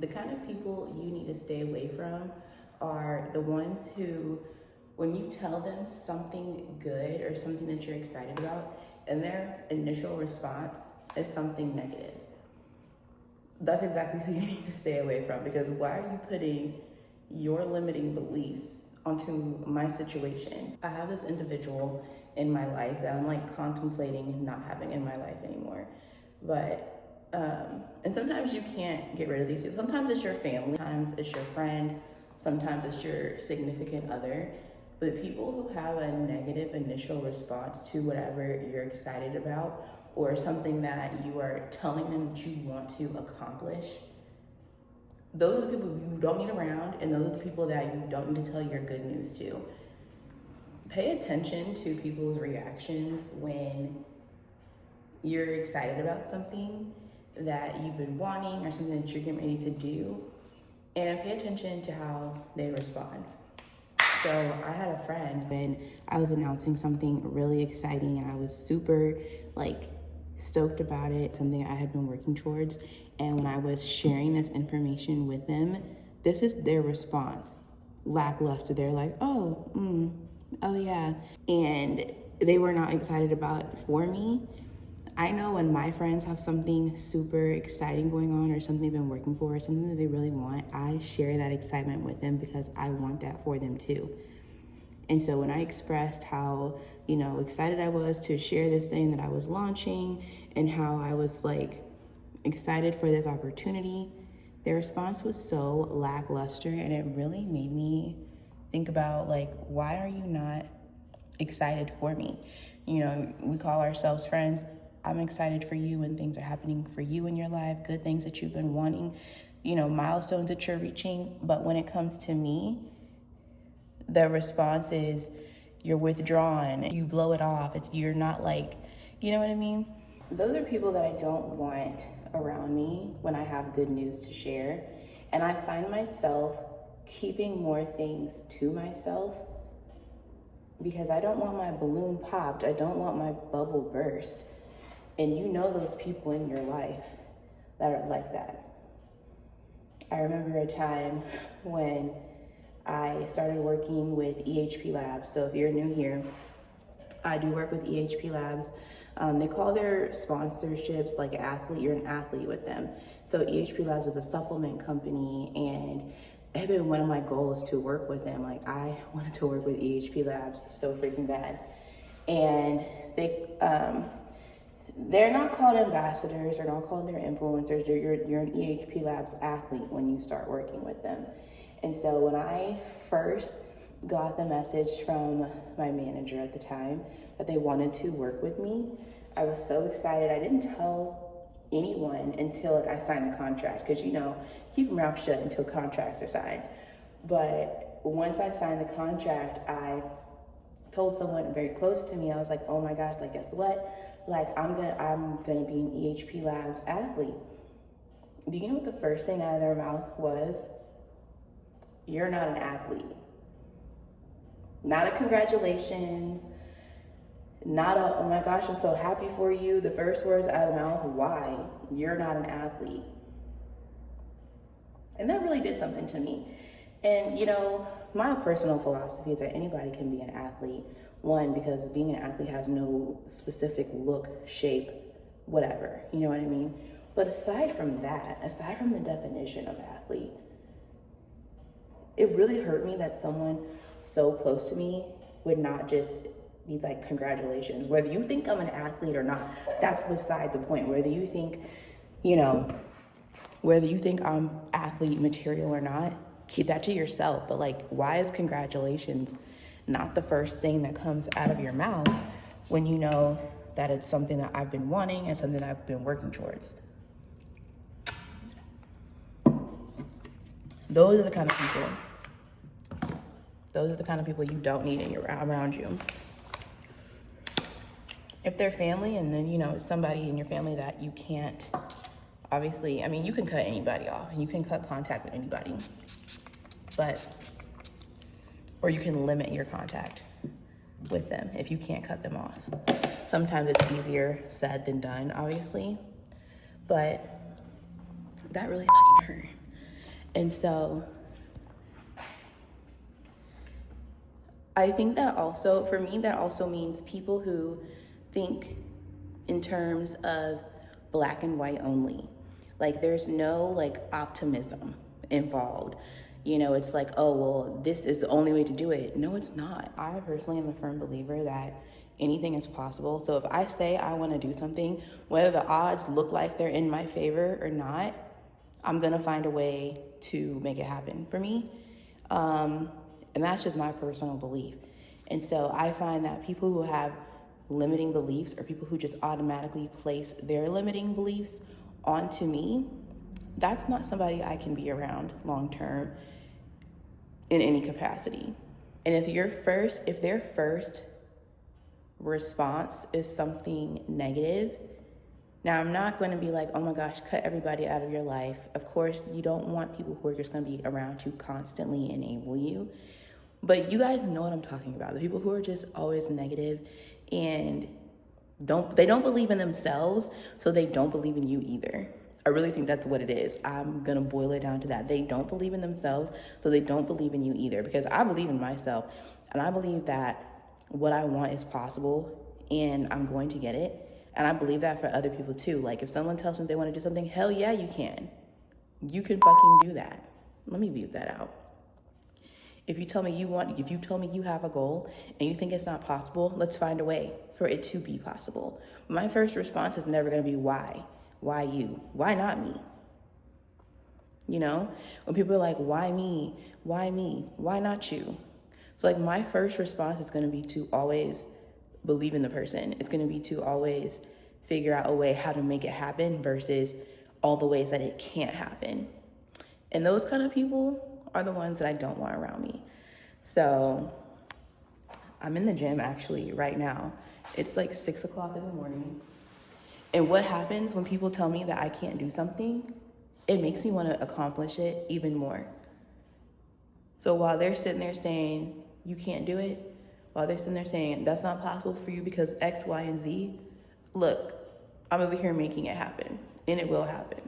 The kind of people you need to stay away from are the ones who, when you tell them something good or something that you're excited about, and their initial response is something negative. That's exactly who you need to stay away from, because why are you putting your limiting beliefs onto my situation? I have this individual in my life that I'm like contemplating not having in my life anymore. But and sometimes you can't get rid of these people. Sometimes it's your family, sometimes it's your friend, sometimes it's your significant other. But people who have a negative initial response to whatever you're excited about, or something that you are telling them that you want to accomplish, those are the people you don't need around, and those are the people that you don't need to tell your good news to. Pay attention to people's reactions when you're excited about something that you've been wanting or something that you're getting ready to do, and pay attention to how they respond. So I had a friend when I was announcing something really exciting, and I was super stoked about it, something I had been working towards. And when I was sharing this information with them, this is their response: lackluster. They're like, oh yeah. And they were not excited about it for me. I know when my friends have something super exciting going on, or something they've been working for, or something that they really want, I share that excitement with them because I want that for them too. And so when I expressed how, excited I was to share this thing that I was launching, and how I was excited for this opportunity, their response was so lackluster, and it really made me think about why are you not excited for me? We call ourselves friends. I'm excited for you when things are happening for you in your life, good things that you've been wanting, milestones that you're reaching. But when it comes to me, the response is you're withdrawn, you blow it off. You're not you know what I mean? Those are people that I don't want around me when I have good news to share. And I find myself keeping more things to myself because I don't want my balloon popped. I don't want my bubble burst. And those people in your life that are like that. I remember a time when I started working with EHP Labs. So if you're new here, I do work with EHP Labs. They call their sponsorships athlete. You're an athlete with them. So EHP Labs is a supplement company, and it had been one of my goals to work with them. I wanted to work with EHP Labs so freaking bad. And they're not called ambassadors, or not called their influencers. You're an EHP Labs athlete when you start working with them. And so when I first got the message from my manager at the time that they wanted to work with me, I was so excited. I didn't tell anyone until I signed the contract, because keep your mouth shut until contracts are signed. But once I signed the contract, I told someone very close to me. I was like, oh my gosh, guess what? I'm gonna be an EHP Labs athlete. Do you know what the first thing out of their mouth was? You're not an athlete. Not a congratulations. Not a, oh my gosh, I'm so happy for you. The first words out of the mouth, why? You're not an athlete. And that really did something to me. And my personal philosophy is that anybody can be an athlete. One, because being an athlete has no specific look, shape, whatever, you know what I mean? But aside from that, aside from the definition of athlete, it really hurt me that someone so close to me would not just be congratulations. Whether you think I'm an athlete or not, that's beside the point. Whether you think I'm athlete material or not, keep that to yourself. But why is congratulations not the first thing that comes out of your mouth when you know that it's something that I've been wanting and something that I've been working towards? Those are the kind of people you don't need around you. If they're family, and then it's somebody in your family that you can't, obviously, you can cut anybody off. You can cut contact with anybody, or you can limit your contact with them if you can't cut them off. Sometimes it's easier said than done, obviously, but that really fucking hurt. And so I think that also, for me, that also means people who think in terms of black and white only. Like there's no like optimism involved. You know, it's like, oh, well, this is the only way to do it. No, it's not. I personally am a firm believer that anything is possible. So if I say I want to do something, whether the odds look like they're in my favor or not, I'm going to find a way to make it happen for me. And that's just my personal belief. And so I find that people who have limiting beliefs or people who just automatically place their limiting beliefs onto me, that's not somebody I can be around long term in any capacity. And if their first response is something negative, now I'm not going to be like, oh my gosh, cut everybody out of your life. Of course, you don't want people who are just going to be around to constantly enable you. But you guys know what I'm talking about. The people who are just always negative and they don't believe in themselves, so they don't believe in you either. I really think that's what it is. I'm going to boil it down to that. They don't believe in themselves, so they don't believe in you either. Because I believe in myself, and I believe that what I want is possible, and I'm going to get it. And I believe that for other people too. Like if someone tells me they want to do something, hell yeah, you can. You can fucking do that. Let me leave that out. If you tell me you have a goal and you think it's not possible, let's find a way for it to be possible. My first response is never going to be why. Why you? Why not me? You know, when people are like, why me? Why me? Why not you? So like my first response is going to be to always believe in the person. It's going to be to always figure out a way how to make it happen versus all the ways that it can't happen. And those kind of people are the ones that I don't want around me. So I'm in the gym actually right now. It's like 6 o'clock in the morning. And what happens when people tell me that I can't do something, it makes me want to accomplish it even more. So while they're sitting there saying, you can't do it, while they're sitting there saying, that's not possible for you because X, Y, and Z, look, I'm over here making it happen, and it will happen.